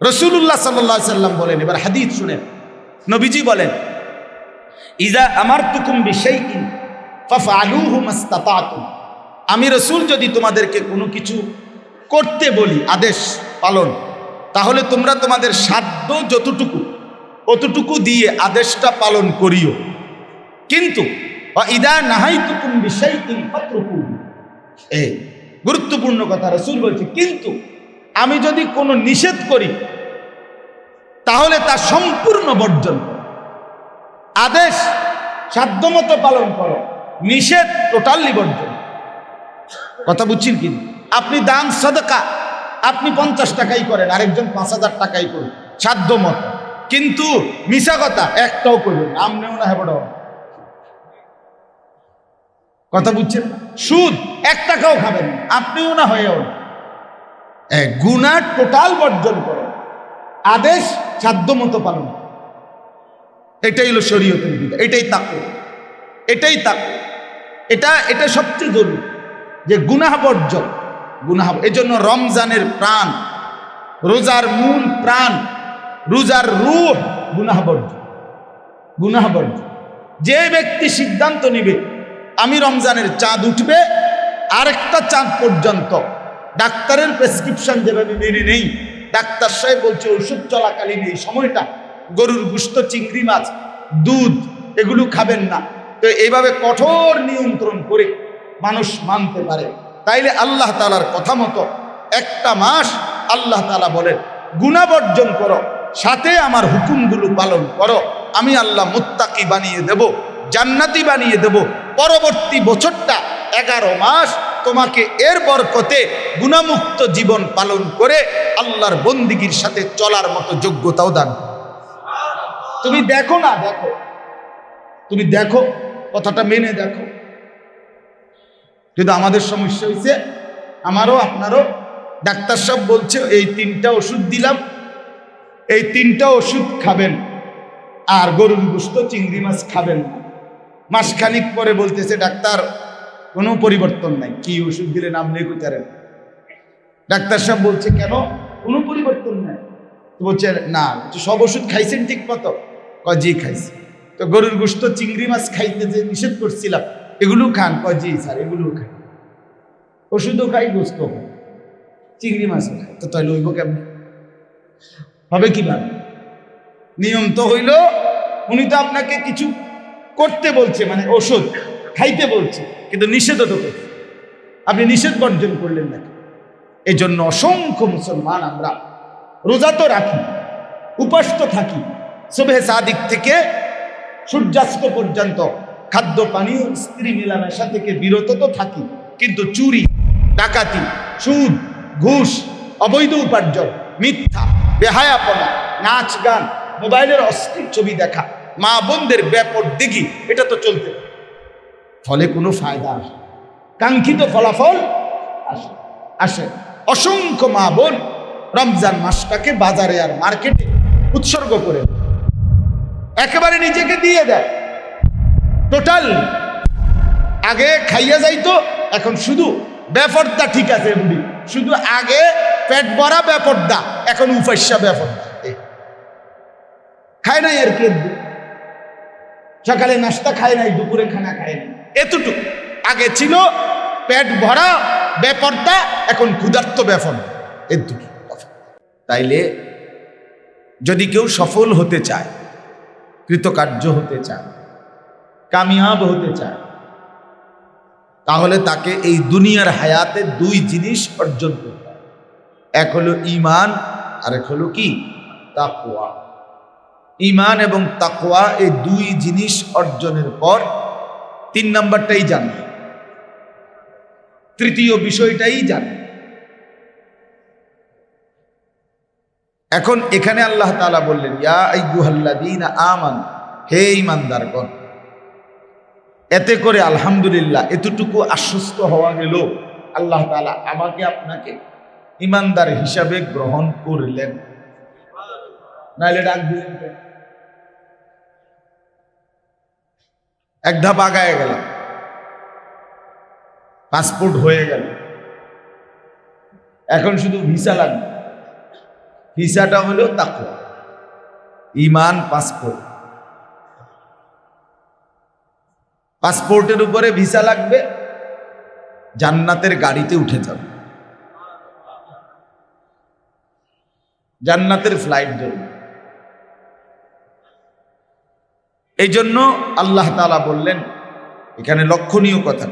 রাসূলুল্লাহ সাল্লাল্লাহু আলাইহি সাল্লাম বলেন, এবার হাদিস শুনেন, নবীজি বলেন, ইযা আমারতুকুম বিশাইইন ফাফআলুহু মাসতাতাতুম। আমি রাসূল যদি তোমাদেরকে কোনো কিছু করতে বলি, আদেশ পালন, তাহলে তোমরা তোমাদের সাধ্য যতটুকু অতটুকু দিয়ে আদেশটা পালন করিও। কিন্তু ইদা নাহাইতুকুম বিশাইইন ফাতরুকুহু, এই গুরুত্বপূর্ণ কথা রাসূল বলছে, কিন্তু আমি যদি কোনো নিষেধ করি তাহলে তা সম্পূর্ণ বর্জন করো। আদেশ সাধ্যমতো পালন করো, নিষেধ টোটালি বর্জন। কথা বুঝছেন? কিন্তু আপনি দান সাদাকা আপনি 50 টাকাই করেন, আরেকজন 5000 টাকাই করুন সাধ্য মতো, কিন্তু মিছা কথা একটাও করবেন, আমনেও না হেবড়াও। কথা বুঝছেন? সুদ 1 টাকাও খাবেন, আপনিও না হয়েও না। গুনাহ টোটাল বর্জন করো, আদেশ সাধ্য মতো পালন। এটাই হলো শরীয়তের বিধান, এটাই তাকওয়া, এটাই তাকওয়া। এটা সবচেয়ে জরুরি যে গুনাহ বর্জন। এজন্য রমজানের প্রাণ, রোজার মূল প্রাণ, রোজার রূহ গুনাহ বর্জন। যে ব্যক্তি সিদ্ধান্ত নিবে আমি রমজানের চাঁদ উঠবে আরেকটা চাঁদ পর্যন্ত ডাক্তারের প্রেসক্রিপশন যেভাবে মেনে নেই, ডাক্তার সাহেব বলছে ওষুধ চলাকালীন এই সময়টা গরুর গোশত, চিংড়ি মাছ, দুধ এগুলো খাবেন না, তো এইভাবে কঠোর নিয়ন্ত্রণ করে মানুষ মানতে পারে, তাইলে আল্লাহ তাআলার কথা মতো একটা মাস আল্লাহ তাআলা বলেন গুনাহ বর্জন করো, সাথে আমার হুকুমগুলো পালন করো, আমি আল্লাহ মুত্তাকি বানিয়ে দেব, জান্নাতি বানিয়ে দেব। পরবর্তী বছরটা 11 মাস তোমাকে এর বরকতে গুনাহমুক্ত জীবন পালন করে আল্লাহর বন্দিগির সাথে চলার মতো যোগ্যতাও দান। তুমি দেখো না, তুমি দেখো, কথাটা মেনে দেখো। কিন্তু আমাদের সমস্যা হয়েছে, আমারও আপনারও, ডাক্তার সাহেব বলছে এই 3টা ওষুধ দিলাম, এই 3টা ওষুধ খাবেন, আর গরুর গোশত, চিংড়ি মাছ খাবেন না। মাসখানিক পরে বলতেছে ডাক্তার কোনো পরিবর্তন নাই। কি ওষুধ দিলে নাম নেই কোথারেন? ডাক্তার সাহেব বলছে কেন, কোনো পরিবর্তন নাই। তো বলছে না, সব ওষুধ খাইছেন ঠিক মতো? জি খাইছি। তো গরুর গোশত, চিংড়ি মাছ খাইতে যে নিষেধ করছিলাম এগুলো খান? জি স্যার এগুলো খাই। ওষুধও খাই, গোশত খাই, চিংড়ি মাছও খাই। তো তাহলে হইব কেমন? হবে কিভাবে? নিয়ম তো হইল উনি তো আপনাকে কিছু করতে বলছে, মানে ওষুধ খাইতে বলছে, কিন্তু নিষেধও তো করছে, আপনি নিষেধ বর্জন করলেন না। এই জন্য অসংখ্য মুসলমান আমরা রোজা তো রাখি, উপাস তো থাকি, সুবহে সাদিক থেকে সূর্যাস্ত পর্যন্ত খাদ্য পানীয়, স্ত্রী মেলামেশা থেকে বিরত তো থাকি, কিন্তু চুরি, ডাকাতি, সুদ, ঘুষ, অবৈধ উপার্জন, মিথ্যা, বেহায়াপনা, নাচ গান, মোবাইলের অশ্লীল ছবি দেখা, মা বোনদের বেপরদিগি, এটা তো চলতে, ফলে কোনো ফায়দা আসে, কাঙ্ক্ষিত ফলাফল আসে। অসংখ্য মা বোন রমজান মাসটাকে বাজারে আর মার্কেটে উৎসর্গ করে একেবারে নিজেকে দিয়ে দেয় টোটাল। আগে খাইয়া যাইতো, এখন শুধু বেপর্দা। ঠিক আছে বুড়ি, শুধু আগে পেট ভরা বেপর্দা, এখন উপাস্যা বেপর্দা। খায় নাই আর কি, সকালে নাস্তা খায় নাই, দুপুরে খানা খায় নাই, এতটুকু। আগে ছিল পেট ভরা বেপর্দা, এখন ক্ষুধার্ত বেপর্দা, এতটুকু। তাইলে যদি কেউ সফল হতে চায়, কৃতকার্য হতে চায়, কামিয়াব হতে চায়, তাহলে তাকে এই দুনিয়ার হায়াতে 2 জিনিস অর্জন করতে হবে। এক হলো ঈমান, আর এক হলো কি? তাকওয়া। ঈমান এবং তাকওয়া, এই 2 জিনিস অর্জনের পর 3 নাম্বারটাই জানবে, তৃতীয় বিষয়টাই জানবে। এখন এখানে আল্লাহ তাআলা বললেন ইয়া আইয়ুহাল্লাযীনা আমানু, হে ঈমানদারগণ। এতে করে আলহামদুলিল্লাহ এতটুকু আশ্বস্ত হওয়া গেল, আল্লাহ তাআলা আমাকে আপনাকে ঈমানদার হিসাবে গ্রহণ করলেন, নাইলে ডাক দিলেন কেন? এক ধাপ আগায় গেল, পাসপোর্ট হয়ে গেল, এখন শুধু ভিসা লাগবে। ভিসাটা হলো তাকওয়া, ঈমান পাসপোর্ট। পাসপোর্টের উপরে ভিসা লাগবে, জান্নাতের গাড়িতে উঠে যাবে, জান্নাতের ফ্লাইট ধরবে। এই জন্য আল্লাহ তাআলা বললেন, এখানে লক্ষণীয় কথা,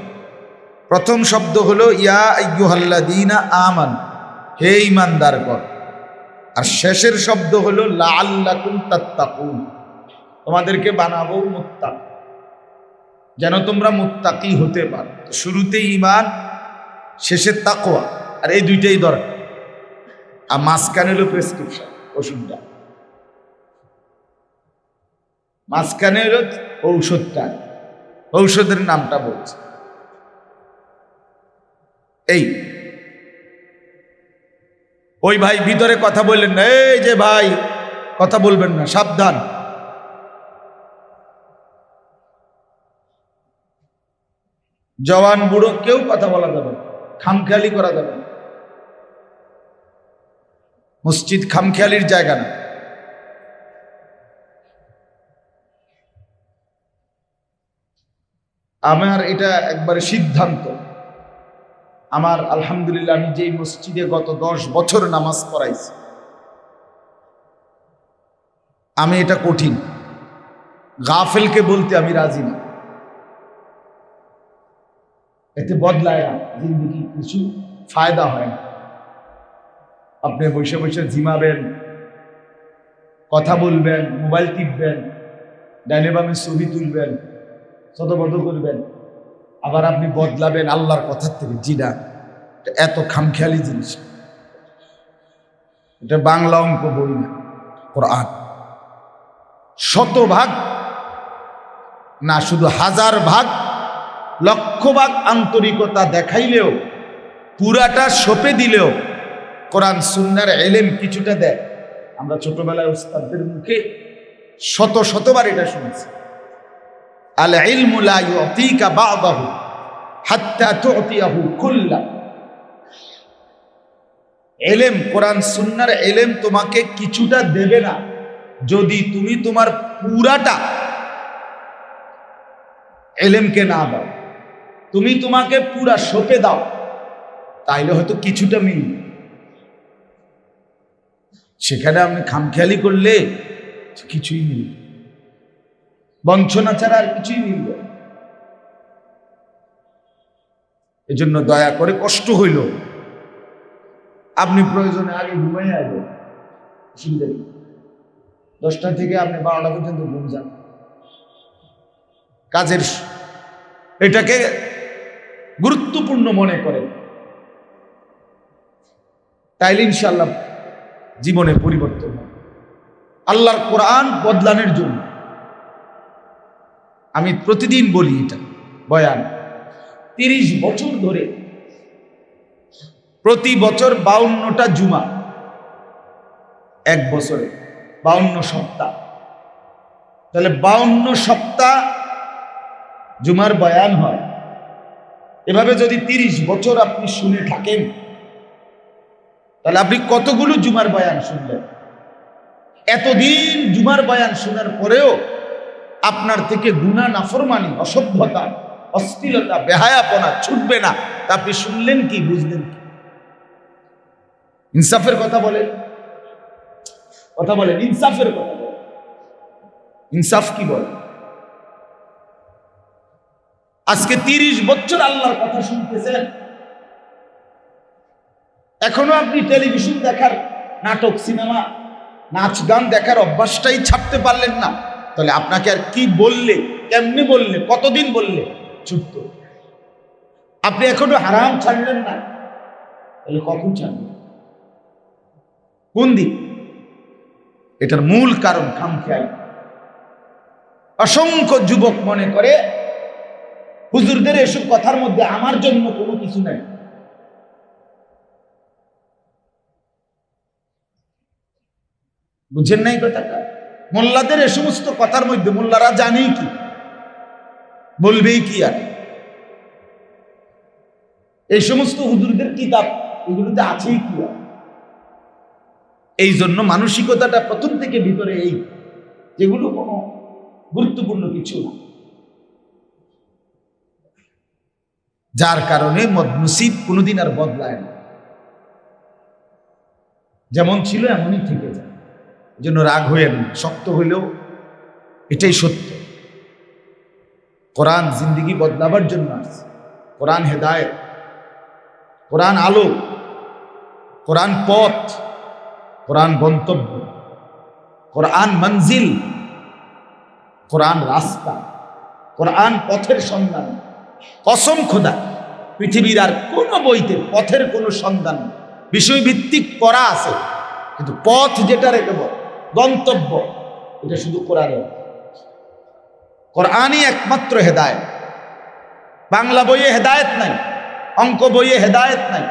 প্রথম শব্দ হলো ইয়া আইয়ুহাল্লাযীনা আমানু, হে ঈমানদারগণ, আর শেষের শব্দ হলো লাআল্লাকুম তাত্তাকুন, তোমাদেরকে বানাবো মুত্তাকি, যেন তোমরা মুত্তাকি হতে পারো। শুরুতে ঈমান, শেষে তাকওয়া, আর এই দুইটাই দরকার। আর মাঝখানে হলো প্রেসক্রিপশন, ওষুধটা মাঝখানে হলো ঔষধটা, ঔষধের নামটা বলছে। এই ওই ভাই ভিতরে কথা বললেন না, এই যে ভাই কথা বলবেন না, সাবধান। জওয়ান বুড়ো কেউ কথা বলা যাবে না, খামখেয়ালি করা যাবে না। মসজিদ খামখেয়ালির জায়গা না। আমার এটা একবারে সিদ্ধান্ত। আমার আলহামদুলিল্লাহ, আমি যেই মসজিদে গত 10 বছর নামাজ পড়াইছি, আমি এটা কঠিন গাফেলকে বলতে আমি রাজি না। এতে বদলায় না জিন্দগি, কিছু ফায়দা হয় না। আপনি বসে বসে ঝিমাবেন, কথা বলবেন, মোবাইল টিপবেন, ডাইনে বামে ছবি তুলবেন, শতবদ্ধ করবেন, আবার আপনি বদলাবেন আল্লাহর কথার থেকে। জিনা এত খামখেয়ালি জিনিস, এটা বাংলা অঙ্ক বই না, কোরআন। 100 ভাগ না, শুধু 1000 ভাগ, 1,00,000 ভাগ আন্তরিকতা দেখাইলেও, পুরাটা সঁপে দিলেও কোরআন সুন্নাহর ইলম কিছুটা দেয়। আমরা ছোটবেলায় উস্তাদদের মুখে শতবার এটা শুনেছি, আল ইলমু লা ইউতিকা বা'দাহু হাত্তা তু'তিয়াহু কুল্লা। ইলম, কোরআন সুন্নাহর ইলম তোমাকে কিছুটা দেবে না যদি তুমি তোমার পুরাটা ইলমকে না দাও। তুমি তোমাকে পুরা সঁপে দাও, তাইলে হয়তো কিছুটা মিলবে। সেখানে আপনি খামখেয়ালি করলে কিছুই মিলবে, বঞ্চনা ছাড়া আর কিছুই মিলবে। এই জন্য দয়া করে, কষ্ট হইল, আপনি প্রয়োজনে আগে ঘুমাই আসবেন, অসুবিধা নেই। 10টা থেকে আপনি 12টা পর্যন্ত ঘুম যান, কাজের এটাকে গুরুত্বপূর্ণ মনে করেন, তাইলে ইনশাআল্লাহ জীবনে পরিবর্তন হবে। আল্লাহর কোরআন বদলানোর জন্য আমি প্রতিদিন বলি এটা বয়ান, 30 বছর ধরে প্রতি বছর 52টা জুমা, এক বছরে 52 সপ্তাহ, তাহলে 52 সপ্তাহ জুমার বয়ান হয়। এভাবে যদি 30 বছর আপনি শুনে থাকেন, তাহলে আপনি কতগুলো জুমার বয়ান শুনলেন। এতদিন জুমার বয়ান শোনার পরেও আপনার থেকে গুনাহ, নাফরমানি, অসভ্যতা, অশ্লীলতা, বেহায়াপনা ছুটবে না, তা আপনি শুনলেন কি, বুঝলেন কি? ইনসাফের কথা বলেন, ইনসাফের কথা বলেন। ইনসাফ কি বলে? আজকে 30 বছর আল্লাহর কথা শুনতেছেন, এখনো আপনি টেলিভিশন দেখার, নাটক, সিনেমা, নাচ গান দেখার অভ্যাসটাই ছাড়তে পারলেন না, তাহলে আপনাকে আর কি বললে, কেমনে বললে, কতদিন বললে ছুটত? আপনি এখনো হারাম ছাড়লেন না, তাহলে কখন ছাড়বেন? কোন দিন? এটার মূল কারণ খামখেয়ালি। অসংখ্য যুবক মনে করে হুজুরদের এসব কথার মধ্যে আমার জন্য কোনো কিছু নাই। বুঝেন নাই কথাটা? মোল্লাদের এ সমস্ত কথার মধ্যে মোল্লারা জানেই কি, বলবেই কি? আর এই সমস্ত হুজুরদের কিতাব, এগুলোতে আছেই কি? এই জন্য মানসিকতাটা প্রথম থেকে ভিতরে এই, যেগুলো কোনো গুরুত্বপূর্ণ কিছু না, যার কারণে নসিব কোনোদিন আর বদলায় না, যেমন ছিল এমনই থেকে যায়। এই জন্য রাগ হয়ে না, শক্ত হইলেও এটাই সত্য। কোরআন জিন্দেগি বদলাবার জন্য আসছে। কোরআন হেদায়েত, কোরআন আলো, কোরআন পথ, কোরআন গন্তব্য, কোরআন মঞ্জিল, কোরআন রাস্তা, কোরআন পথের সন্ধান। কসম খোদা, পৃথিবীর আর কোনো বইতে পথের কোনো সন্ধান নেই। বিষয়ভিত্তিক পড়া আছে, কিন্তু পথ যেটা রেখে গন্তব্য, এটা শুধু কোরআনে। কোরআনই একমাত্র হেদায়েত। বাংলা বইয়ে হেদায়েত নাই, অঙ্ক বইয়ে হেদায়েত নাই,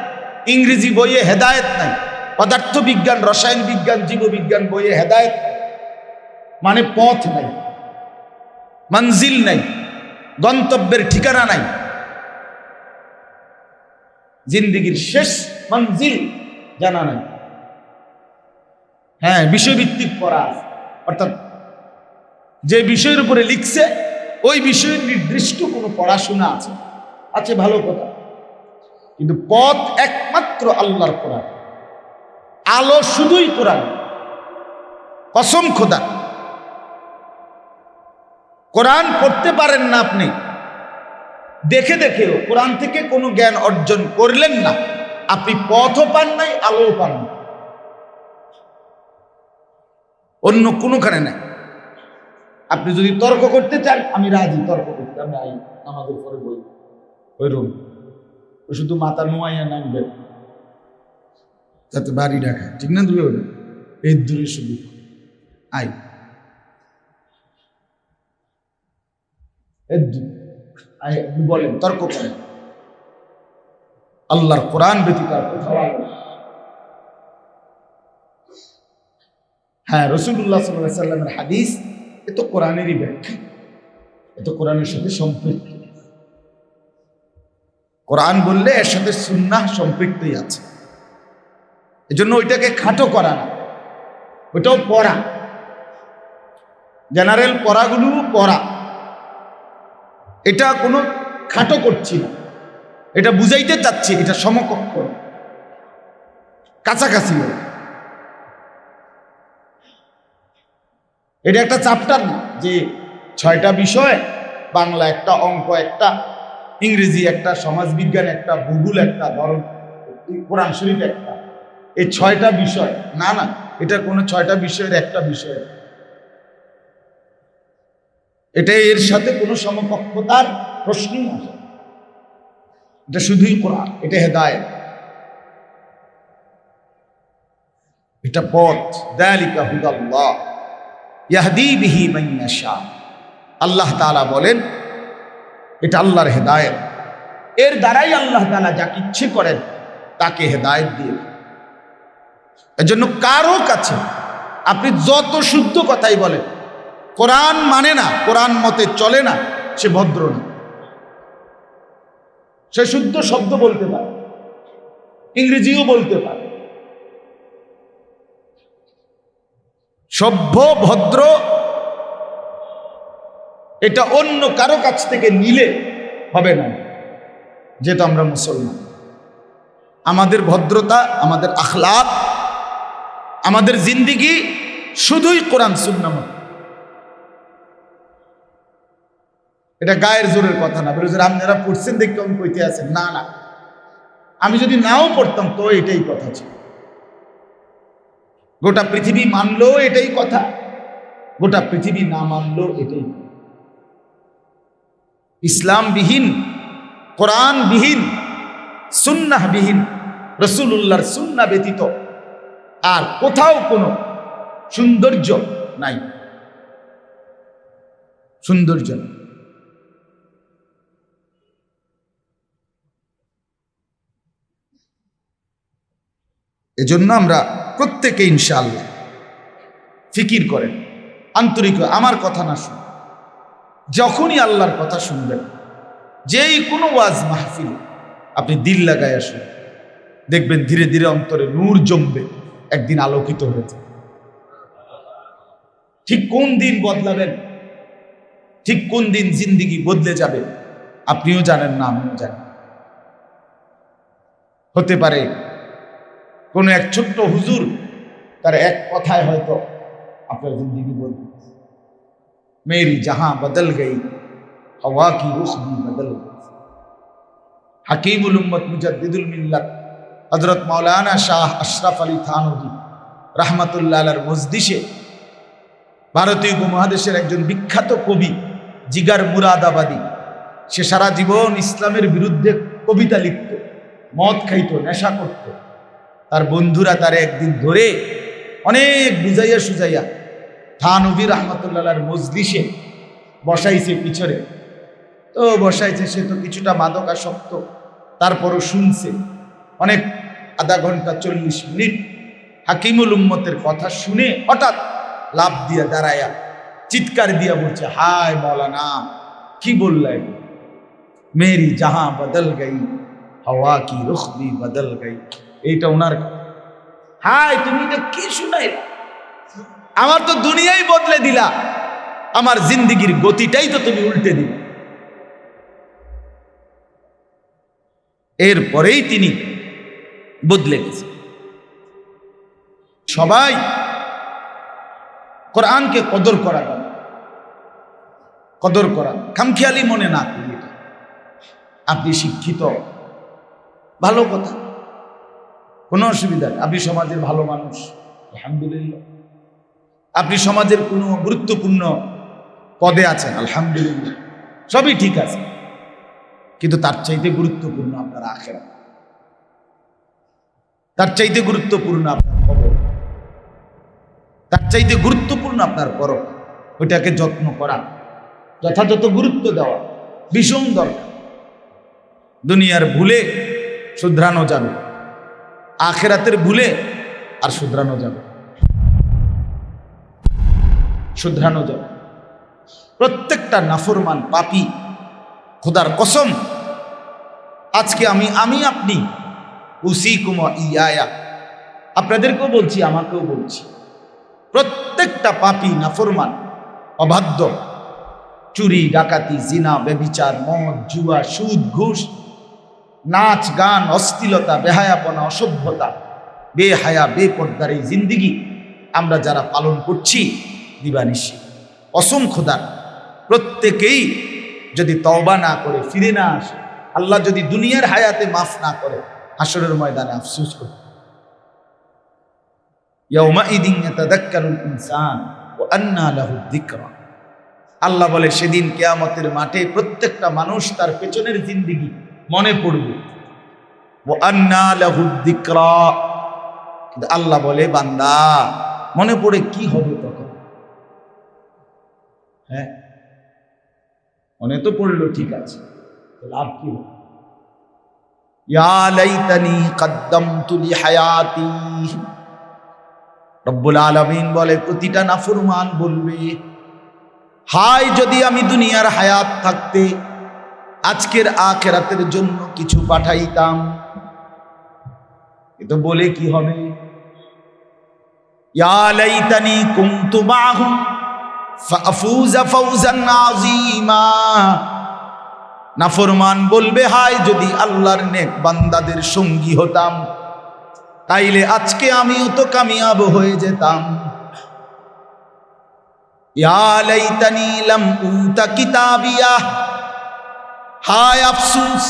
ইংরেজি বইয়ে হেদায়েত নাই, পদার্থ বিজ্ঞান, রসায়ন বিজ্ঞান, জীববিজ্ঞান বইয়ে হেদায়েত নাই। মানে পথ নাই, মঞ্জিল নাই, গন্তব্যের ঠিকানা নাই, জিন্দেগির শেষ মঞ্জিল জানা নাই। হ্যাঁ, বিষয়ভিত্তিক পড়া আছে, অর্থাৎ যে বিষয়ের উপরে লিখছে ওই বিষয়ের নির্দিষ্ট কোনো পড়াশোনা আছে, আছে ভালো কথা, কিন্তু পথ একমাত্র আল্লাহর কোরআন, আলো শুধুই কোরআন। কসম খোদা, কোরআন পড়তে পারেন না আপনি, দেখে দেখেও কোরআন থেকে কোনো জ্ঞান অর্জন করলেন না, আপনি পথও পান নাই, আলোও পান না, অন্য কোনোখানে নাই। আপনি যদি তর্ক করতে চান, আমি রাজি তর্ক করতে, আমি আমাদের পরে বই ওই রুম, ও শুধু মাথা নোয়াইয়া নামবেন যাতে বাড়ি রাখা, ঠিক না? দূরে ওটা এই দূরে শুধু আই আপনি বলেন, তর্ক করেন, আল্লাহর কোরআন ব্যতীত আর কোথাও আলো। হ্যাঁ, রাসূলুল্লাহ সাল্লাল্লাহু আলাইহি ওয়াসাল্লামের হাদিস, এ তো কোরআনেরই ব্যাখ্যা, এ তো কোরআনের সাথে সম্পৃক্ত। কোরআন বললে এর সাথে সুন্নাহ সম্পৃক্তই আছে, এজন্য ওইটাকে খাটো করা না, ওইটাও পড়া, জেনারেল পড়াগুলো পড়া, এটা কোনো খাটো করছি না, এটা বুঝাইতে চাচ্ছি, এটা সমকক্ষ, কাছাকাছি। এটা একটা চ্যাপ্টার না যে 6টা বিষয়, বাংলা একটা, অঙ্ক একটা, ইংরেজি একটা, সমাজবিজ্ঞান একটা, ভূগোল একটা, ধরন কোরআন শরীফ একটা, এই 6টা বিষয় না, না, এটা কোনো 6টা বিষয়ের একটা বিষয়, এটা এর সাথে কোনো সমকক্ষতার প্রশ্নই আসে। এটা শুধুই কোরআন, এটা হেদায়েত, এটা পথ। যালিকা হুদাল্লাহ ইয়াহদি বিহি মান ইয়াশা। আল্লাহ তাআলা বলেন এটা আল্লাহর হেদায়েত, এর দ্বারাই আল্লাহ তাআলা যাকে ইচ্ছে করেন তাকে হেদায়েত দিয়ে। এজন্য কারো কাছে আপনি যত শুদ্ধ কথাই বলেন, কোরআন মানে না, কোরআন মতে চলে না, সে ভদ্র না। সে শুদ্ধ শব্দ বলতে পারে, ইংরেজিও বলতে পারে, সভ্য ভদ্র, এটা অন্য কারো কাছ থেকে নিলে হবে না। যেহেতু আমরা মুসলমান, আমাদের ভদ্রতা, আমাদের আখলাক, আমাদের জিন্দেগি শুধুই কোরআন সুন্নাহ। এটা গায়ের জোরের কথা না, বলে আপনারা পড়ছেন দেখতে আমি কইতে আছেন, না না, আমি যদি নাও পড়তাম তো এটাই কথা ছিল। গোটা পৃথিবী মানলো এটাই কথা, গোটা পৃথিবী না মানলো এটাই। ইসলামবিহীন, কোরআনবিহীন, সুন্নাহবিহীন, রাসূলুল্লাহর সুন্নাহ ব্যতীত আর কোথাও কোনো সৌন্দর্য নাই, সৌন্দর্য নাই। এজন্য আমরা প্রত্যেকে ইনশাআল্লাহ ফিকির করেন, আন্তরিক আমার কথা না শুনে, যখনই আল্লাহর কথা শুনবেন, যেই কোনো ওয়াজ মাহফিল আপনি দিল লাগায় আসুন, দেখবেন ধীরে ধীরে অন্তরে নূর জমবে, একদিন আলোকিত হয়েছে। ঠিক কোন দিন বদলাবেন, ঠিক কোন দিন জিন্দিগি বদলে যাবে আপনিও জানেন না, আমিও জানি। হতে পারে কোন এক ছোট্ট হুজুর তার এক কথায় হয়তো আপনার জিন্দিগি বদলে। মেরি জাহাঁ বদল গই, হওয়া কি রুখ ভি বদল গই। হাকিমুল উম্মত মুজাদ্দিদুল মিল্লাত হযরত মাওলানা শাহ আশরাফ আলী থানভী রাহমাতুল্লাহ আলাইহির মজলিসে ভারতীয় উপমহাদেশের একজন বিখ্যাত কবি জিগার মুরাদাবাদী, সে সারা জীবন ইসলামের বিরুদ্ধে কবিতা লিখত, মদ খাইত, নেশা করত। তার বন্ধুরা তার একদিন ধরে অনেক বুঝাইয়া সুজাইয়া থানভী রাহমাতুল্লাহ আলাইহির মজলিসে বসাইছে পিছনে। তো বসাইছে, সে তো কিছুটা মাদকাসক্ত, তারপরও শুনছে অনেক, আধা ঘন্টা 40 মিনিট হাকিমুল উম্মতের কথা শুনে হঠাৎ লাফ দিয়া দাঁড়ায়া চিৎকার দিয়া বলছে, হায় মৌলানা কি বললাই, মেরি জাহাঁ বদল গই, হওয়া কি রুখ ভি বদল গই। এইটা ওনার, হায় তুমি এটা কি শুনাই, আমার তো দুনিয়াই বদলে দিলা, আমার জিন্দিগির গতিটাই তো তুমি উল্টে দিলা। এরপরেই তিনি বদলে গেছে। সবাই কোরআনকে কদর করা, কদর করা, খামখেয়ালি মনে না করি। আপনি শিক্ষিত, ভালো কথা, কোনো অসুবিধা নেই। আপনি সমাজের ভালো মানুষ, আলহামদুলিল্লাহ। আপনি সমাজের কোনো গুরুত্বপূর্ণ পদে আছেন, আলহামদুলিল্লাহ, সবই ঠিক আছে। কিন্তু তার চাইতে গুরুত্বপূর্ণ আপনার আখিরাত, তার চাইতে গুরুত্বপূর্ণ আপনার কবর, তার চাইতে গুরুত্বপূর্ণ আপনার পরক। ওইটাকে যত্ন করা, যথাযথ গুরুত্ব দেওয়া ভীষণ দরকার। দুনিয়ার ভুলে শুধরানো যাবে, আখিরাতের ভুলে আর শুধরানো যাবে, শুধরানো যাবে। প্রত্যেকটা নাফরমান পাপী, খোদার কসম, আজকে আমি আপনি উসিকুম ইয়ায়া, আপনাদেরকেও বলছি, আমাকেও বলছি, প্রত্যেকটা পাপী নাফরমান অবাধ্য, চুরি ডাকাতি জিনা ব্যভিচার মদ জুয়া সুদ ঘুষ নাচ গান অশ্লীলতা বেহায়াপনা অসভ্যতা বেহায়া বেপর্দার এই জিন্দিগি আমরা যারা পালন করছি দিবানিশি, কসম খোদার, প্রত্যেকেই যদি তওবা না করে ফিরে না আসে, আল্লাহ যদি দুনিয়ার হায়াতে মাফ না করে, হাসরের ময়দানে আফসোস করবে। ইয়াউমাইদিন ইয়াতাযাক্কারুল ইনসান ওয়া আন্না লাহু যিকরা। আল্লাহ বলে সেদিন কিয়ামতের মাঠে প্রত্যেকটা মানুষ তার পেছনের জিন্দেগি মনে পড়বে। ওয়া আন্না লাহু যিকরা, কিন্তু আল্লাহ বলে বান্দা মনে পড়ে কি হবে তখন? হ্যাঁ, মনে তো পড়লো, ঠিক আছে, লাভ কি হবে? ইয়া লাইতানি কদ্দামতু লিহায়াতি। রব্বুল আলামিন বলে প্রতিটা নাফরমান বলবে, হায় যদি আমি দুনিয়ার হায়াত থাকতে আজকের আখিরাতের জন্য কিছু পাঠাইতাম। এ তো বলে কি হবে? ইয়া লাইতানি কুনতু মাহুম ফাফুজা ফাওজান আযীমা। নাফরমান বলবে, হায় যদি আল্লাহর নেক বান্দাদের সঙ্গী হতাম, তাইলে আজকে আমিও তো কামিয়াব হয়ে যেতাম। ইয়া লাইতানি লাম উতা কিতাবিয়া। হায় আফসোস,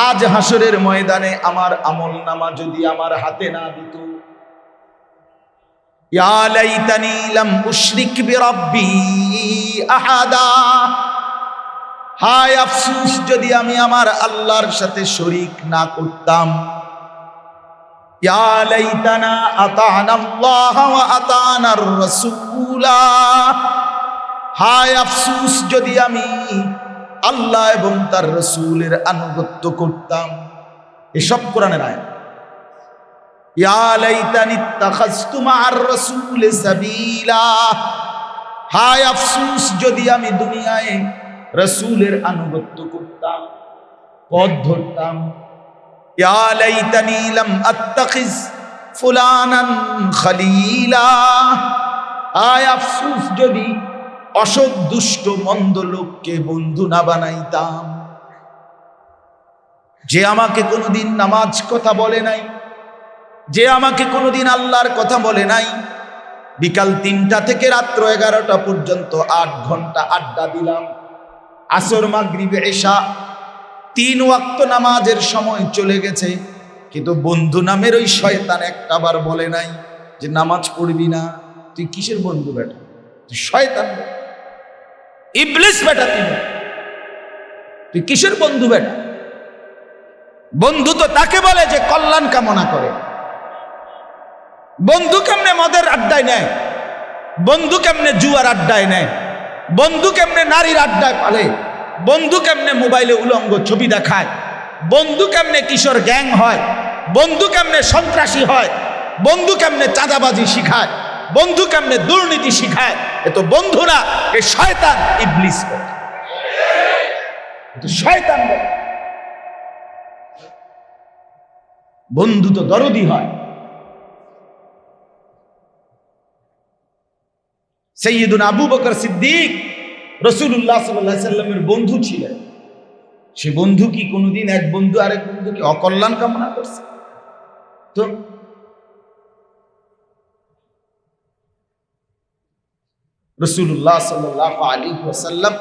আজ হাসরের ময়দানে আমার আমলনামা যদি আমার হাতে না দিত। ইয়া লাইতানি লাম উশরিক বিরাব্বি আহাদা। হায় আফসোস, যদি আমি আমার আল্লাহর সাথে শরীক না করতাম। ইয়া লাইতানা আতানা আল্লাহ ওয়া আতানার রাসূলা। হায় আফসোস, যদি আমি আল্লাহ এবং তার রাসূলের আনুগত্য করতাম। এসব কোরআনের আয়াত। ইয়া লাইতানি ইত্তাখাযতু মা'আর রাসূলি সাবিলা। হায় আফসোস, যদি আমি দুনিয়ায় রাসূলের আনুগত্য করতাম, পথ ধরতাম। ইয়া লাইতানি লাম আত্তাখিজ ফুলানান খলিলা। আয় আফসোস যদি অসৎ দুষ্ট মন্দ লোককে বন্ধু না বানাইতাম, যে আমাকে কোনোদিন নামাজ কথা বলে নাই, যে আমাকে কোনোদিন আল্লাহর কথা বলে নাই, বিকাল 3টা থেকে রাত্র 11টা পর্যন্ত 8 ঘন্টা আড্ডা দিলাম, আসর মাগরিব এশা 3 ওয়াক্ত নামাজের সময় চলে গেছে, কিন্তু বন্ধু নামের ওই শয়তান একটাবার বলে নাই যে নামাজ পড়বি না। তুই কিসের বন্ধু বেটা? তুই শয়তান বেটা, ইবলিস বেটা, তুই কিসের বন্ধু বেটা? বন্ধু তো তাকে বলে যে কল্যাণ কামনা করে। বন্ধু কেমনে মদের আড্ডায় নেয়, বন্ধু কেমনে জুয়ার আড্ডায় নেয়, বন্ধু কেমনে নারীর আড্ডায় পালে, বন্ধু কেমনে মোবাইলে উলঙ্গ ছবি দেখায়, বন্ধু কেমনে কিশোর গ্যাং হয়, বন্ধু কেমনে সন্ত্রাসী হয়, বন্ধু কেমনে চাঁদাবাজি শিখায়, বন্ধু কেমনে দুর্নীতি শিখায়। এ তো বন্ধু না, এ শয়তান, ইবলিস, শয়তান। বন্ধু তো দরদি হয়। সাইয়্যিদুনা আবু বকর সিদ্দিক রাসূলুল্লাহ সাল্লাল্লাহু আলাইহি সাল্লামের বন্ধু ছিলেন। সে বন্ধু কি কোনোদিন এক বন্ধু আরেক বন্ধুকে অকল্যাণ কামনা করছে? তো রাসূলুল্লাহ সাল্লাল্লাহু আলাইহি ওয়াসাল্লাম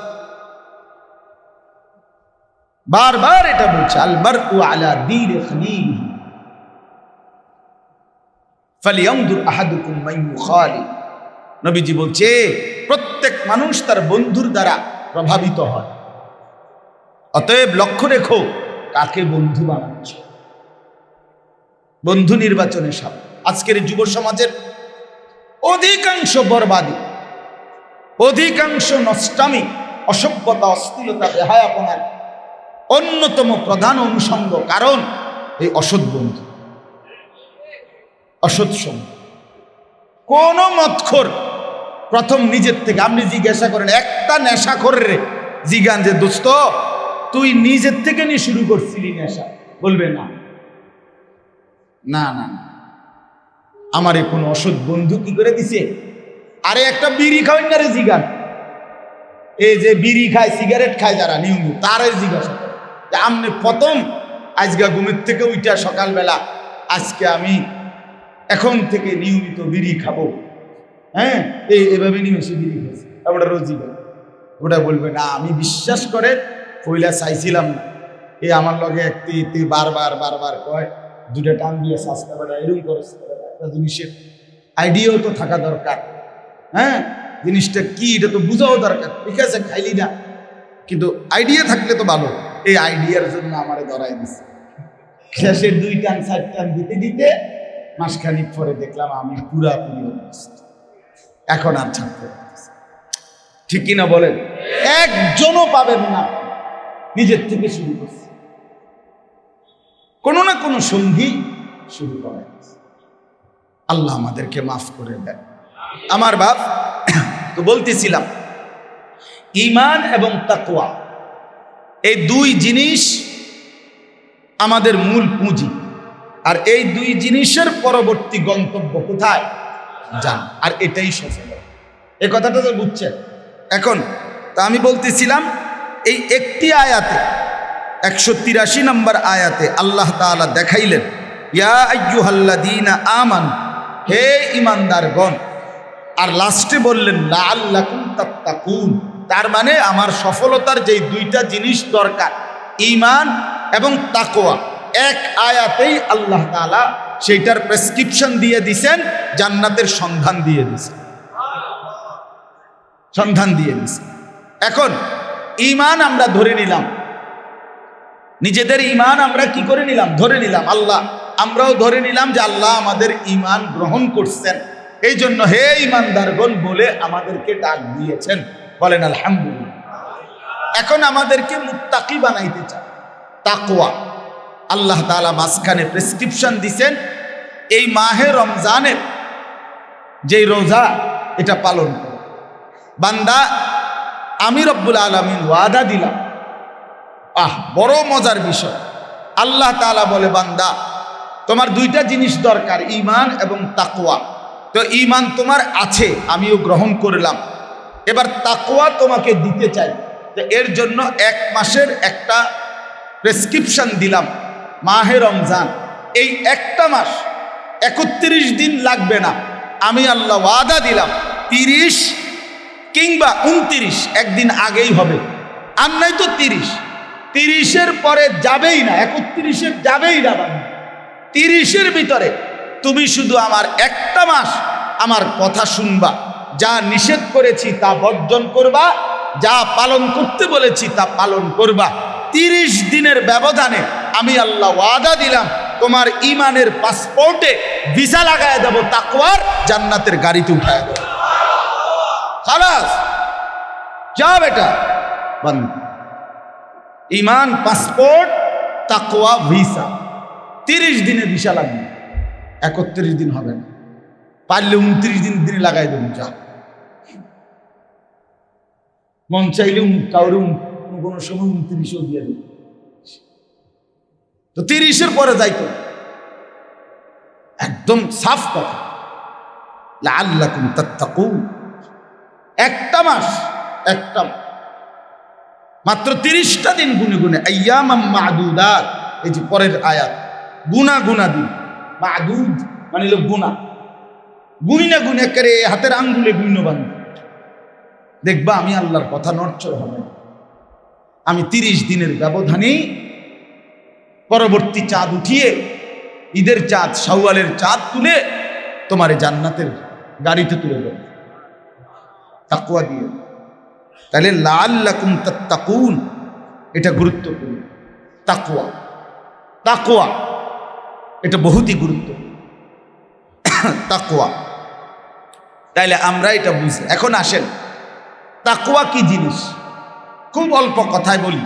বারবার এটা বলছে, আল মারউ আলা দীনি খলিলিহি ফালিয়ানজুর আহাদুকুম মান ইউখালি। নবীজি বলছে প্রত্যেক মানুষ তার বন্ধুর দ্বারা প্রভাবিত হয়, অতএব লক্ষ্য রেখো কাকে বন্ধু বানাচ্ছ। বন্ধু নির্বাচনে সব। আজকের যুব সমাজের অধিকাংশ বরবাদী, অধিকাংশ নষ্টামি, অসভ্যতা, অশ্লীলতা, বেহায়াপনার অন্যতম প্রধান অনুষঙ্গ কারণ এই অসৎ বন্ধু, অসৎ সঙ্গ। কোন মদখোর প্রথম নিজের থেকে, আপনি জিজ্ঞাসা করেন একটা নেশাখোরের, জিজ্ঞান যে দোস্ত তুই নিজের থেকে নিয়ে শুরু করছিলি নেশা, বলবে না না না, আমারে কোন অসৎ বন্ধু কি করে দিছে? আরে একটা বিড়ি খাওয়েন না রে জিজ্ঞান, এই যে বিড়ি খায়, সিগারেট খায় যারা নিয়মিত, তারাই জিজ্ঞাসা করে যে আপনি প্রথম আজকে ঘুমের থেকে উঠা সকালবেলা আজকে আমি এখন থেকে নিয়মিত বিড়ি খাবো, হ্যাঁ এভাবে নিমেষে বিড়ি খাইছি, ওটা রোজই ওটা বলবে না। আমি বিশ্বাস করে পয়লা চাইছিলাম না, এই আমার লগে একটি বারবার বারবার কয়, দুটা টান দিয়ে শাস্তা বেড়া এরকম করে। একটা জিনিসের আইডিয়াও তো থাকা দরকার, হ্যাঁ জিনিসটা কি এটা তো বুঝাও দরকার। ঠিক আছে খাইলি না, কিন্তু আইডিয়া থাকলে তো ভালো। এই আইডিয়ার জন্য আমারে ধরাই দিছে। শেষের 2 টান 4 টান দিতে দিতে মাসখানিক পরে দেখলাম আমি পুরাপুরি অবস্থা, এখন আর ছাড়তে পারতেছি। ঠিক কিনা বলেন? একজনও পাবেন না নিজের থেকে শুরু করছে, কোনো না কোনো সঙ্গী শুরু করে। আল্লাহ আমাদেরকে মাফ করে দেন। আমার বাপ তো বলতেছিলাম, ঈমান এবং তাকওয়া এই 2 জিনিস আমাদের মূল পুঁজি, আর এই 2 জিনিসের পরবর্তী গন্তব্য কোথায় যান, আর এটাই সফল। এই কথাটা তো বুঝছেন? এখন তা আমি বলতেছিলাম, এই একটি আয়াতে 183 নম্বর আয়াতে আল্লাহ তাআলা দেখাইলেন, ইয়া আইয়ুহাল্লাযীনা আমানু, হে ঈমানদারগণ, আর লাস্টে বললেন লাআল্লাকুম তাত্তাকুন। তার মানে আমার সফলতার যেই 2টা জিনিস দরকার, ঈমান এবং তাকওয়া, এক আয়াতেই আল্লাহ তাআলা সেইটার প্রেসক্রিপশন দিয়ে দিছেন, জান্নাতের সন্ধান দিয়ে দিছেন, সন্ধান দিয়ে দিছেন। এখন ঈমান আমরা ধরে নিলাম, নিজেদের ঈমান আমরা কি করে নিলাম? ধরে নিলাম। আল্লাহ, আমরাও ধরে নিলাম যে আল্লাহ আমাদের ঈমান গ্রহণ করছেন, এই জন্য হে ঈমানদারগণ বলে আমাদেরকে ডাক দিয়েছেন, বলেন আলহামদুলিল্লাহ। এখন আমাদেরকে মুত্তাকি বানাইতে চান, তাকওয়া। আল্লাহ তাআলা মাঝখানে প্রেসক্রিপশন দিছেন, এই মাহে রমজানের যেই রোজা, এটা পালন করো বান্দা, আমি রব্বুল আলামিন ওয়াদা দিলাম। বড় মজার বিষয়, আল্লাহ তাআলা বলে, বান্দা তোমার দুইটা জিনিস দরকার, ঈমান এবং তাকওয়া। তো ঈমান তোমার আছে, আমিও গ্রহণ করলাম, এবার তাকওয়া তোমাকে দিতে চাই। তো এর জন্য 1 মাসের একটা প্রেসক্রিপশন দিলাম, মাহে রমজান। এই একটা মাস 31 দিন লাগবে না, আমি আল্লাহ ওয়াদা দিলাম 30 কিংবা 29 একদিন আগেই হবে, আর নাই তো 30-এর পরে যাবেই না, 31-এর যাবেই না। 30-এর ভিতরে তুমি শুধু আমার একটা মাস আমার কথা শুনবা, যা নিষেধ করেছি তা বর্জন করবা, যা পালন করতে বলেছি তা পালন করবা। 30 দিনের ব্যবধানে আমি আল্লাহ ওয়াদা দিলাম তোমার ঈমানের পাসপোর্টে ভিসা লাগায় দেব, তাকওয়ার জান্নাতের গাড়িতে উঠায় দেব। খালাস, যা বেটা বন্ধ। ঈমান পাসপোর্ট, তাকওয়া ভিসা। 30 দিনে ভিসা লাগবে, 31 দিন হবে না, পারলে 29 দিনে লাগাই দেবেন। যা মন চাইলে কাউরে কোনো সময় 29ও দিয়ে দেবে। তো 30-এর পরে যাইতো, একদম সাফ কথা, লাআল্লাকুম তাত্তাকুন। একটা মাস, একটা মাত্র 30টা দিন গুনে গুনে, আইয়ামাম মা'দুদাত। এই যে পরের আয়াত, গুনা দিন। মা'দুদ মানে হলো গুনা, গুনি না গুনে করে হাতের আঙ্গুলে গুণ্য বান্ধ। দেখবা আমি আল্লাহর কথা নড়চড় হবে না। আমি 30 দিনের ব্যবধানেই পরবর্তী চাঁদ উঠিয়ে, ঈদের চাঁদ, শাওয়ালের চাঁদ তুলে তোমার জান্নাতের গাড়িতে তুলে দেব, তাকওয়া দিয়ে। তাহলে লাআল্লাকুম তাত্তাকুন, এটা গুরুত্বপূর্ণ। তাকওয়া এটা বহুতই গুরুত্বপূর্ণ, তাকওয়া। তাইলে আমরা এটা বুঝি। এখন আসেন, তাকওয়া কি জিনিস? খুব অল্প কথায় বলি।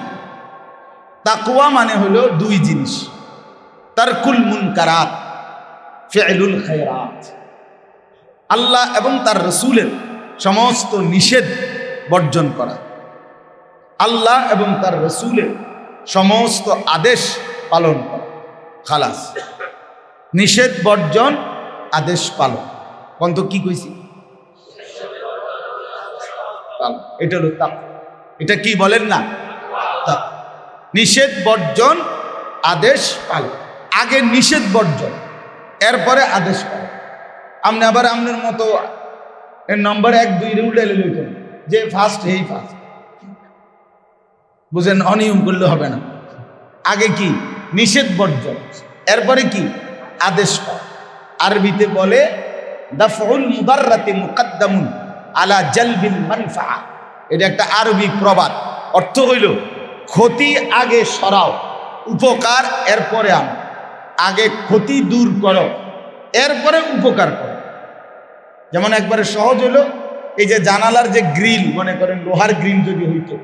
তাকওয়া মানে হলো 2 জিনিস, তারকুল মুনকারাত, ফি'লুল খায়রাত। আল্লাহ এবং তার রাসূলের সমস্ত নিষেধ বর্জন করা, আল্লাহ এবং তার রাসূলের সমস্ত আদেশ পালন করা। খালাস, নিষেধ বর্জন, আদেশ পালন। কন্ত কি কইছি? এটা হলো তাকওয়া। এটা কি বলেন না? তাকওয়া। নিষেধ বর্জন, আদেশ পালন। আগে নিষেধ বর্জন, এরপরে আদেশ পালন। আপনি আবার আপনার মতো নম্বর 1 2 উল্টে লইতেন যে ফার্স্ট, এই ফার্স্ট, বুঝেন? অনিয়ম করলে হবে না। আগে কি? নিষেধ বর্জন, এরপরে কি? আদেশ পালন। আরবিতে বলে দাফউল মুদাররাতি মুকদ্দামুন আলা জালবিল মানফাআ। এটা একটা আরবি প্রবাদ। অর্থ হইল ক্ষতি আগে সরাও, উপকার এরপরে আনো। আগে ক্ষতি দূর করো, এরপরে উপকার করো। যেমন একবারে সহজ হলো, এই যে জানালার যে গ্রিল, মনে করেন লোহার গ্রিল যদি হইতো,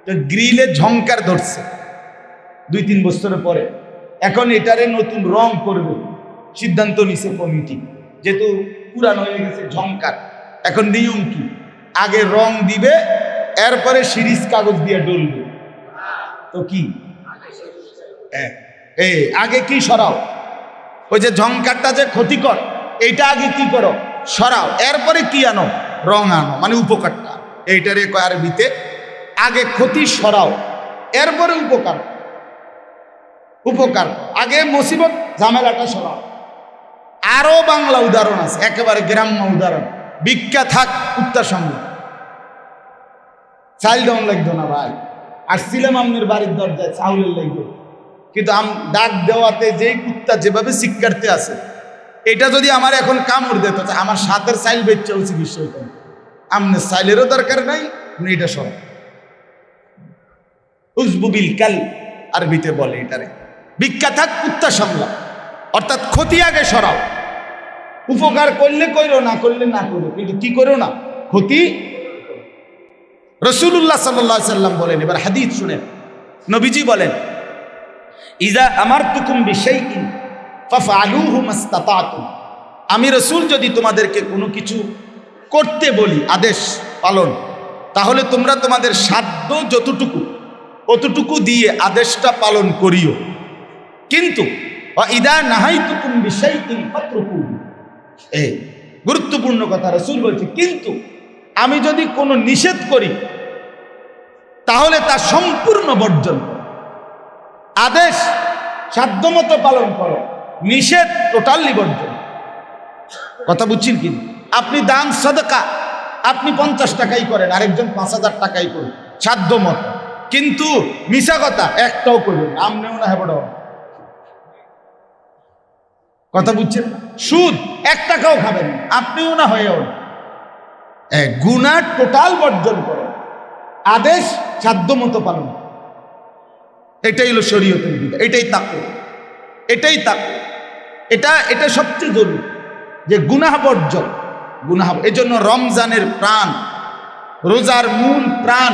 তো গ্রিলে ঝংকার ধরছে 2-3 বছরের পরে, এখন এটারে নতুন রং করবে, সিদ্ধান্ত নিছে কমিটি, যেহেতু পুরানো হয়ে গেছে ঝংকার। এখন নিয়ম কি? আগে রং দিবে, এরপরে সিরিজ কাগজ দিয়ে ডলবে। তো কি আগে কি সরাও? ওই যে ঝংকারটা যে ক্ষতিকর, এইটা আগে কি করো? সরাও, এরপরে কি আনো? রং আনো, মানে উপকারটা। এইটারে কয় আরবিতে আগে ক্ষতি সরাও, এরপরে উপকার। আগে মুসিবত ঝামেলাটা সরাও। আরো বাংলা উদাহরণ আছে, একেবারে গ্রাম্য উদাহরণ। ভিক্ষা থাক কুত্তার সঙ্গে। চাইল দেওয়ান লাগতো না ভাই, আসছিলাম আপনার বাড়ির দরজায় চাউলের লাগতো, কিন্তু ডাক দেওয়াতে যেই কুত্তা যেভাবে শিক্ষার্থী আছে, এটা যদি আমার এখন কামড় দিত, আমার সাথের চাইল বেচাও চিকিৎসা হইত। আপনার চাইলেরও দরকার নাই, আপনি এটা সরাও। উজবুবিল কাল আরবিতে বলে এটারে। ভিক্ষা থাক কুত্তা সামলা, অর্থাৎ ক্ষতি আগে সরাও। উপকার করলে কইরো, না করলে না করো, কিন্তু কি করো না? ক্ষতি। রাসূলুল্লাহ সাল্লাল্লাহু আলাইহি সাল্লাম বলেন, এবার হাদিস শুনেন, নবীজি বলেন, ইজা আমারতুকুম বিশাইইন ফাফআলুহু মাসতাতাতুম। আমি রাসূল যদি তোমাদেরকে কোনো কিছু করতে বলি, আদেশ পালন, তাহলে তোমরা তোমাদের সাধ্য যতটুকু অতটুকু দিয়ে আদেশটা পালন করিও। কিন্তু ইদা নাহাইতুকুম বিশাইইন ফাতরুকু। এই গুরুত্বপূর্ণ কথা রাসূল বলছে, কিন্তু আমি যদি কোনো নিষেধ করি তাহলে তা সম্পূর্ণ বর্জন করো। আদেশ সাধ্যমতো পালন করো, নিষেধ টোটালি বর্জন। কথা বুঝছেন কি? আপনি দান সাদাকা আপনি 50 টাকাই করেন, আরেকজন 5000 টাকাই করুন সাধ্য মতো, কিন্তু মিশা কথা একটাও করবেন আমনেও না হেবড়াও। কথা বুঝছেন? সুদ 1 টাকাও খাবেন আপনিও না হয়েও না। গুনাহ টোটাল বর্জন করো, আদেশ সাধ্য মতো পালন। এটাই হলো শরীয়তের বিধান, এটাই তাকওয়া, এটাই তাকওয়া। এটা সবচেয়ে জরুরি যে গুনাহ বর্জন। গুনাহ, এজন্য রমজানের প্রাণ, রোজার মূল প্রাণ,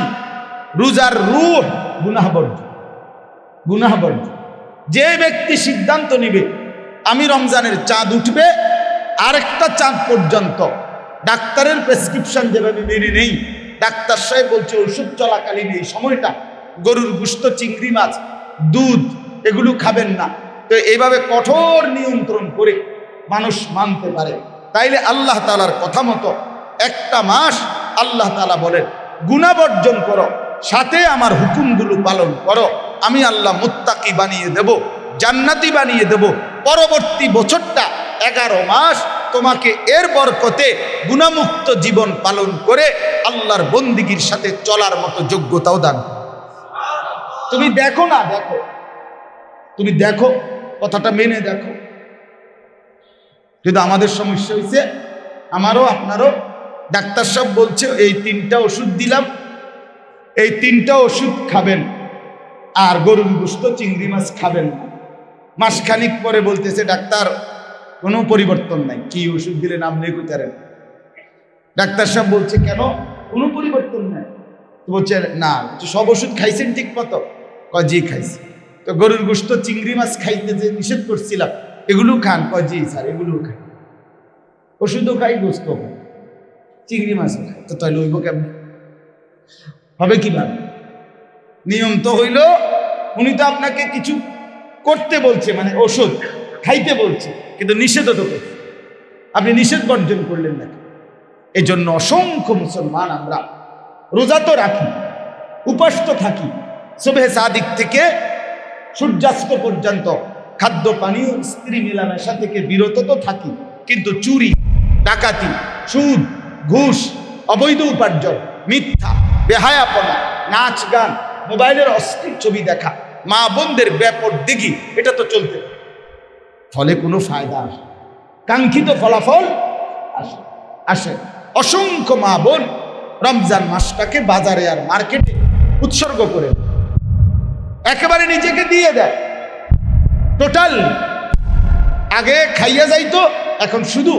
রোজার রূহ গুনাহ বর্জন। গুনাহ বর্জন। যে ব্যক্তি সিদ্ধান্ত নিবে আমি রমজানের চাঁদ উঠবে আরেকটা চাঁদ পর্যন্ত ডাক্তারের প্রেসক্রিপশন যেভাবে মেনে নেই, ডাক্তার সাহেব বলছে ওষুধ চলাকালীন এই সময়টা গরুর গোশত, চিংড়ি মাছ, দুধ এগুলো খাবেন না, তো এইভাবে কঠোর নিয়ন্ত্রণ করে মানুষ মানতে পারে, তাইলে আল্লাহ তাআলার কথা মতো একটা মাস আল্লাহ তাআলা বলেন গুনাহ বর্জন করো, সাথে আমার হুকুমগুলো পালন করো, আমি আল্লাহ মুত্তাকি বানিয়ে দেব, জান্নাতি বানিয়ে দেব। পরবর্তী বছরটা 11 মাস তোমাকে এর বরকতে গুনাহমুক্ত জীবন পালন করে আল্লাহর বন্দিগির সাথে চলার মতো যোগ্যতাও দান। তুমি দেখো না, দেখো, তুমি দেখো, কথাটা মেনে দেখো। কিন্তু আমাদের সমস্যা হয়েছে, আমারও আপনারও, ডাক্তার সাহেব বলছে এই 3টা ওষুধ দিলাম, এই 3টা ওষুধ খাবেন, আর গরুর গোশত, চিংড়ি মাছ খাবেন না। মাসখানিক পরে বলতেছে ডাক্তার কোনো পরিবর্তন নাই। কি ওষুধ দিলে নাম নেই কইতারেন? ডাক্তার সাহেব বলছে কেন কোনো পরিবর্তন নাই? তো বলছে না, সব ওষুধ খাইছেন ঠিক মতো? কয় জি খাইছি। তো গরুর গোশত, চিংড়ি মাছ খাইতে যে নিষেধ করছিলাম এগুলো খান? কয় জি স্যার এগুলো খাই। ওষুধও খাই, গোশত খাই, চিংড়ি মাছও খাই। তো তাহলে হইব কেমন? হবে কিভাবে? নিয়ম তো হইল উনি তো আপনাকে কিছু করতে বলছে, মানে ওষুধ খাইতে বলছে, কিন্তু নিষেধও তো করছে, আপনি নিষেধ বর্জন করলেন নাকি? এই জন্য অসংখ্য মুসলমান আমরা রোজা তো রাখি, উপাস তো থাকি, সুবহে সাদিক থেকে সূর্যাস্ত পর্যন্ত খাদ্য পানীয়, স্ত্রী মেলামেশা থেকে বিরত তো থাকি, কিন্তু চুরি, ডাকাতি, সুদ, ঘুষ, অবৈধ উপার্জন, মিথ্যা, বেহায়াপনা, নাচ গান, মোবাইলের অশ্লীল ছবি দেখা, মা বোনদের বেপরদেগি, এটা তো চলতে, ফলে কোনো ফায়দা আসে, কাঙ্ক্ষিত ফলাফল আসে। অসংখ্য মা বোন রমজান মাসটাকে বাজারে আর মার্কেটে উৎসর্গ করে একেবারে নিজেকে দিয়ে দেয় টোটাল। আগে খাইয়া যাইতো, এখন শুধু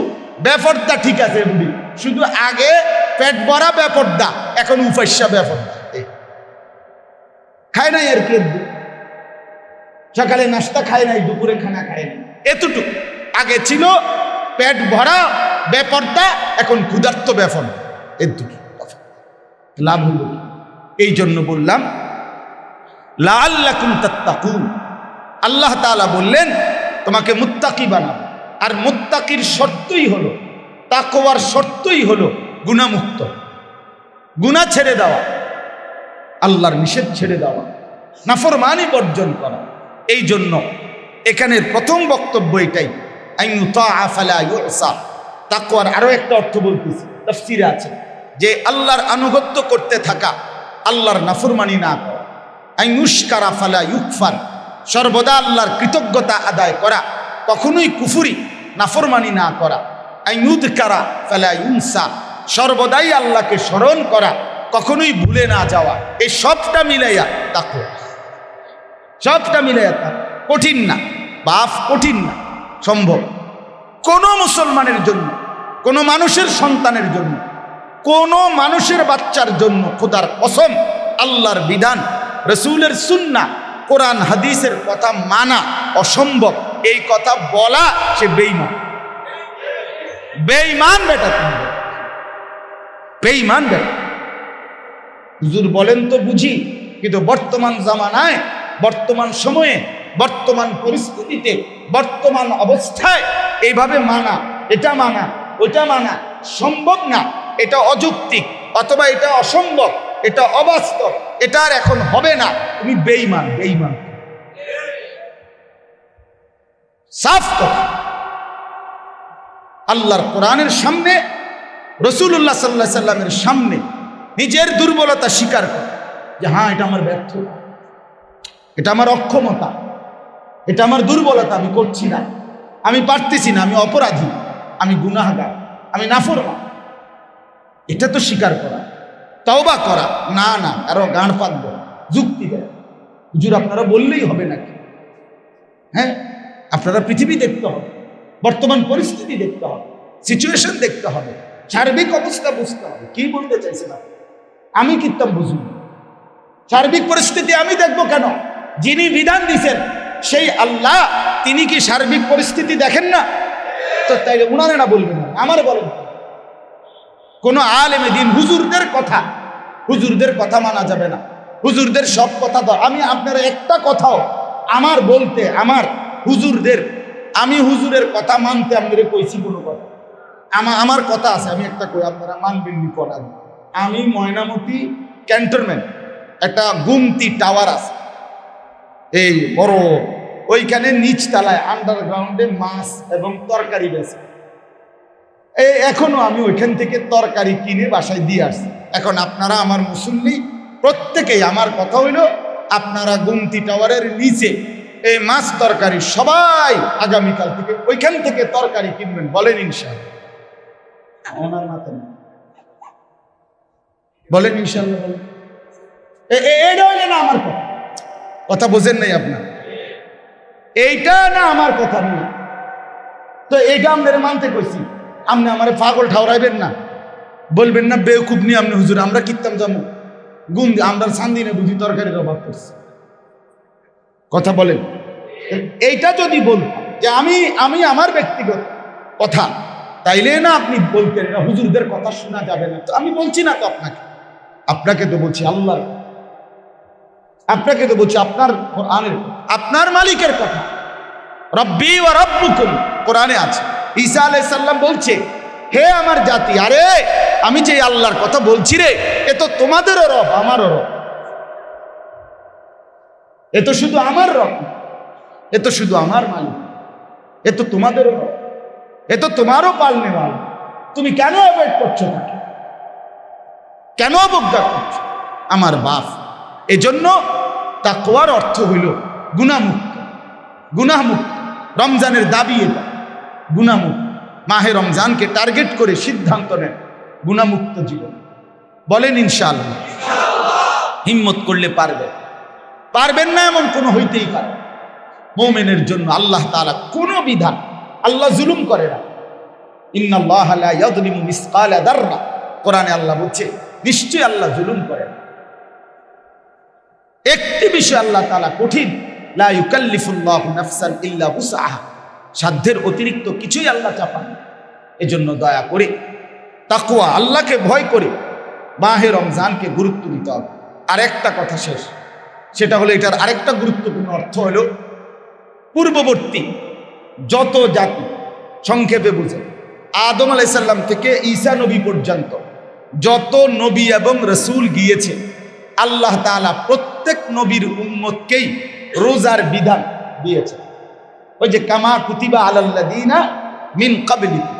বেপর্দা, ঠিক আছে বুড়ি, শুধু আগে পেট ভরা বেপর্দা, এখন উপাস্যা বেপর্দা। খায় নাই আর কি, সকালে নাস্তা খায় নাই, দুপুরে খানা খায় নাই, এতটুকু। আগে ছিল পেট ভরা বেপর্দা, এখন ক্ষুধার্ত বেপর্দা, এতটুকু লাভ হল। এই জন্য বললাম লাআল্লাকুম তাত্তাকুন, আল্লাহ তাআলা বললেন তোমাকে মুত্তাকি বানাবো। আর মুত্তাকির শর্তই হলো, তাকওয়ার শর্তই হলো গুনাহমুক্ত, গুনাহ ছেড়ে দেওয়া, আল্লাহর নিষেধ ছেড়ে দেওয়া, নাফরমানি বর্জন করা। এই জন্য এখানের প্রথম বক্তব্য এটাই, আইয়ুতাআ ফালা ইউসা। তাকওয়ার আরো একটা অর্থ বলতেছি, তাফসীরে আছে যে আল্লাহর আনুগত্য করতে থাকা, আল্লাহর নাফরমানি না করা। আইয়ুশকারা ফালা ইউকফার, সর্বদা আল্লাহর কৃতজ্ঞতা আদায় করা, কখনোই কুফরি নাফরমানি না করা। আইয়ুযকারা ফালা ইউনসা, সর্বদাই আল্লাহকে স্মরণ করা, কখনোই ভুলে না যাওয়া। এই সবটা মিলাইয়া তাকওয়া, সবটা মিলাইয়া তাকওয়া। কঠিন না বাপ, কঠিন না, সম্ভব। কোনো মুসলমানের জন্য, কোনো মানুষের সন্তানের জন্য, কোনো মানুষের বাচ্চার জন্য খোদার কসম আল্লাহর বিধান, রসুলের সুন্নাহ, কোরআন হাদিসের কথা মানা অসম্ভব। এই কথা বলা সে বেঈমান, বেঈমান বেটা, তুমি বেঈমান বেটা। হুজুর বলেন তো বুঝি, কিন্তু বর্তমান জামানায়, বর্তমান সময়ে বর্তমান পরিস্থিতিতে, বর্তমান অবস্থায় এইভাবে মানা, এটা মানা, ওটা মানা সম্ভব না, এটা অযৌক্তিক, অথবা এটা অসম্ভব, এটা অবাস্তব, এটা আর এখন হবে না, তুমি বেঈমান। বেঈমান সাফ কথা। আল্লাহর কোরআনের সামনে, রাসূলুল্লাহ সাল্লাল্লাহু আলাইহি সাল্লামের সামনে নিজের দুর্বলতা স্বীকার করে যে হ্যাঁ, এটা আমার ব্যর্থতা, এটা আমার অক্ষমতা, এটা আমার দুর্বলতা, আমি করছি না, আমি পারতেছি না, আমি অপরাধী, আমি গুনাহগার, আমি নাফরমান। এটা তো স্বীকার করা, তওবা করা। না না, আরো গান পাতব, যুক্তি দেয়, হুজুর আপনারা বললেই হবে নাকি? হ্যাঁ, আপনারা পৃথিবী দেখতে হবে, বর্তমান পরিস্থিতি দেখতে হবে, সিচুয়েশন দেখতে হবে, সার্বিক অবস্থা বুঝতে হবে। কি বলতে চাইছেন আপনি? আমি কিতাব বুঝুন, সার্বিক পরিস্থিতি আমি দেখবো কেন? যিনি বিধান দিছেন সেই আল্লাহ, তিনি কি সার্বিক পরিস্থিতি দেখেন না? তো তাইলে উনারে না বলবেন না, আমার বলেন। কোন আলেমে দিন হুজুরদের কথা মানা যাবে না, হুজুরদের সব কথা তো আমি আপনার একটা কথাও আমার বলতে, আমি হুজুরের কথা মানতে আপনাদের কইছি কোনো কথা? আমার কথা আছে, আমি একটা কই, আপনারা মানবেন নি করান। আমি ময়নামতি ক্যান্টনমেন্ট একটা গুমতি টাওয়ার আছে, এই বড়, ওইখানে নিচ তলায় আন্ডারগ্রাউন্ডে মাছ এবং তরকারি বেচে। এখনো আমি ওইখান থেকে তরকারি কিনে বাসায় দিয়ে আসছি। এখন আপনারা আমার মুসল্লি প্রত্যেকেই, আমার কথা হইল, আপনারা গুমতি টাওয়ারের নিচে এই মাছ তরকারি সবাই আগামীকাল থেকে ওইখান থেকে তরকারি কিনবেন, বলেন ইনশাআল্লাহ? ওনার মাথা নেই, বলেন ইনশাআল্লাহ? বলেন। এটা হইলে না আমার কথা বোঝেন নাই আপনার, এইটা না আমার কথা নেই। তো এইটা আপনারা মানতে কইছি, আপনি আমার পাগল ঠাউরাইবেন না, বলবেন না বেউকুব নিয়ে আপনি হুজুর আমরা কিতাম যাবো গুণ, আমরা সান্দিনে বুঝি তরকারির অভাব করছি। কথা বলেন। এইটা যদি বলতাম যে আমি আমার ব্যক্তিগত কথা, তাইলে না আপনি বলতেন না হুজুরদের কথা শোনা যাবে না। তো আমি বলছি না তো আপনাকে তো বলছি আল্লাহর, আপনাকে তো বলছি আপনার কোরআনের, আপনার মালিকের কথা। রব্বি ওয়া রব্বুকুম কোরআনে আছে। ঈসা আলাইহিস সালাম বলছে, হে আমার জাতি, আরে আমি যে আল্লাহর কথা বলছি রে, এ তো তোমাদেরও রব, আমারও রব। এ তো শুধু আমার রব, এ তো শুধু আমার মালিক, এ তো তোমাদেরও রব, এ তো তোমারও পালনেওয়ালা। তুমি কেন অ্যাভয়েড করছো তাকে? কেন অবজ্ঞা করছো? আমার বাপ। এজন্য তাকওয়ার অর্থ হইল গুনাহমুক্ত। রমজানের দাবি এটা, গুনাহমুক্ত। মাহে রমজানকে টার্গেট করে সিদ্ধান্ত নেন গুনাহমুক্ত জীবন। বলেন ইনশাআল্লাহ? হিম্মত করলে পারবেন না এমন কোনো হইতেই পারে। মুমিনের জন্য আল্লাহ তাআলা কোন বিধান, আল্লাহ জুলুম করে না। ইন্নাল্লাহা লা ইয়াযলিমু মিসকালা যাররা, কোরআনে আল্লাহ বলছে নিশ্চয়ই আল্লাহ জুলুম করে না। একটি বিষয় আল্লাহ তাআলা কঠিন, লা ইউকাল্লিফুল্লাহু নাফসান ইল্লা উসআহা, সাধ্যের অতিরিক্ত কিছুই আল্লাহ চাপান না। এজন্য দয়া করে তাকওয়া, আল্লাহকে ভয় করে মাহে রমজানকে গুরুত্ব দিতে হবে। আর একটা কথা শেষ, সেটা হলো এটার আরেকটা গুরুত্বপূর্ণ অর্থ হলো পূর্ববর্তী যত জাতি, সংক্ষেপে বুঝে আদম আলাইহিস সালাম থেকে ঈসা নবী পর্যন্ত যত নবী এবং রাসূল গিয়েছে, আল্লাহ তাআলা প্রত্যেক নবীর উম্মতকেই রোজার বিধান দিয়েছে। ওই যে কামা কুতিবা আলাল্লাযিনা মিন ক্বাবলিকুম।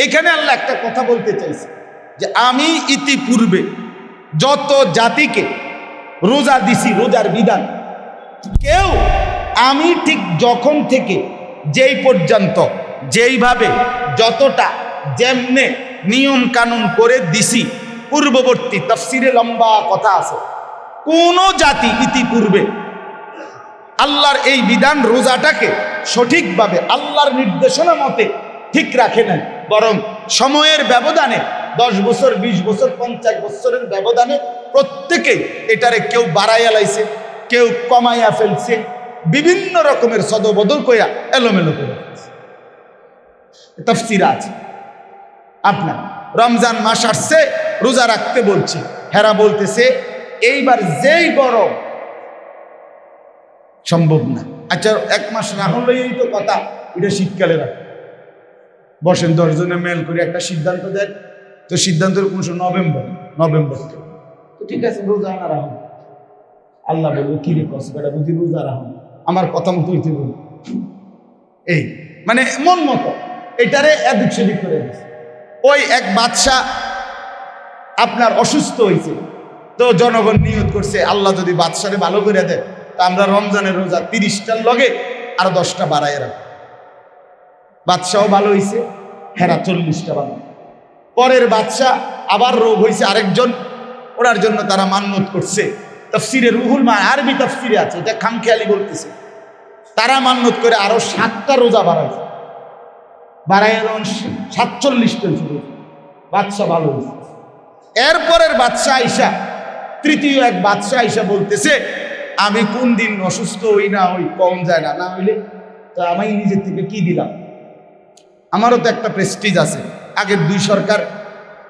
এখানে আল্লাহ একটা কথা বলতে চাইছে যে আমি ইতিপূর্বে যত জাতিকে রোজা দিছি, রোজার বিধান, কেউ আমি ঠিক যখন থেকে যেই পর্যন্ত যেইভাবে যতটা যেমনে নিয়ম কানুন করে দিছি, পূর্ববর্তী তাফসিরে লম্বা কথা আছে, কোন জাতি ইতিপূর্বে আল্লাহর এই বিধান রোজাটাকে সঠিকভাবে আল্লাহর নির্দেশনা মতে ঠিক রাখে নাই, বরং সময়ের ব্যবধানে 10 বছর, 20 বছর, 50 বছরের ব্যবধানে প্রত্যেকেই এটারে কেউ বাড়াইয়া লাইছে, কেউ কমাইয়া ফেলছে, বিভিন্ন রকমের সদবদল কইয়া এলোমেলো করে ফেলছে। তাফসীর আছে। আপনার রমজান মাস আসছে, রোজা রাখতে বলছে, হেরা বলতেছে এইবার যেই গরম সম্ভব না, আচ্ছা 1 মাস রাখুন লইই তো কথা, এটা শীতকালে রাখ বসেন 10 জনে মেল করে একটা সিদ্ধান্ত দেন, তো সিদ্ধান্তের কোন নভেম্বর তো ঠিক আছে রোজা না রাখুন। আল্লাহ বললো কি রে কসবাটা বুঝি রোজা রাখুন, আমার কথা মতো হইতে বলুন। এই মানে মন মতো এটারে এদিক সেদিক করে দিচ্ছে। ওই এক বাদশা আপনার অসুস্থ হয়েছে, তো জনগণ নিয়ত করছে আল্লাহ যদি বাদশারে ভালো করে দেয় তা আমরা রমজানের রোজা 30টার লগে আর 10টা বাড়ায় রাখবো। বাদশাও ভালো হয়েছে, হেরা 40টা বানায়। পরের বাদশা আবার রোগ হয়েছে আরেকজন, ওনার জন্য তারা মান্নত করছে। তাফসিরে রুহুল মা আরবি তাফসিরে আছে, এটা খামখেয়ালি বলতেছে। তারা মান্নত করে আরো 7টা রোজা বাড়াইছে, বাড়ায় 47টা রোজা। বাদশা ভালো হয়েছে। এরপরের বাদশা আইসা, তৃতীয় এক বাদশা আইসা বলতেছে আমি কোন দিন অসুস্থ হই না হই, কম যায় না, না হইলে তো আমি নিজের থেকে কি দিলাম, আমারও তো একটা প্রেস্টিজ আছে। আগের 2 সরকার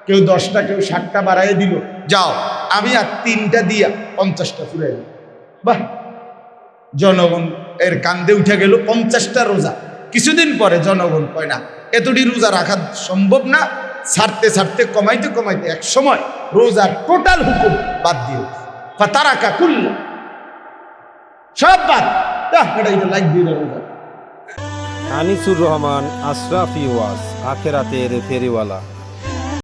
কেউ 10টা কেউ 7টা বাড়াই দিল, যাও আমি আর 3টা দিয়া 50টা ফুরাই দিল। বাহ, জনগণ এর কান্দে উঠে গেল 50টা রোজা। কিছুদিন পরে জনগণ কয় না এতটি রোজা রাখা সম্ভব না, ছাড়তে ছাড়তে কমাইতে কমাইতে এক সময় রোজার টোটাল হুকুম বাদ দিয়ে ফাতারাকা কুল্লা, সব বাদ। এটা লাইক দিয়ে রোজা। আনিসুর রহমান, আশরাফি ওয়াজ, আখেরাতের ফেরিওয়ালা।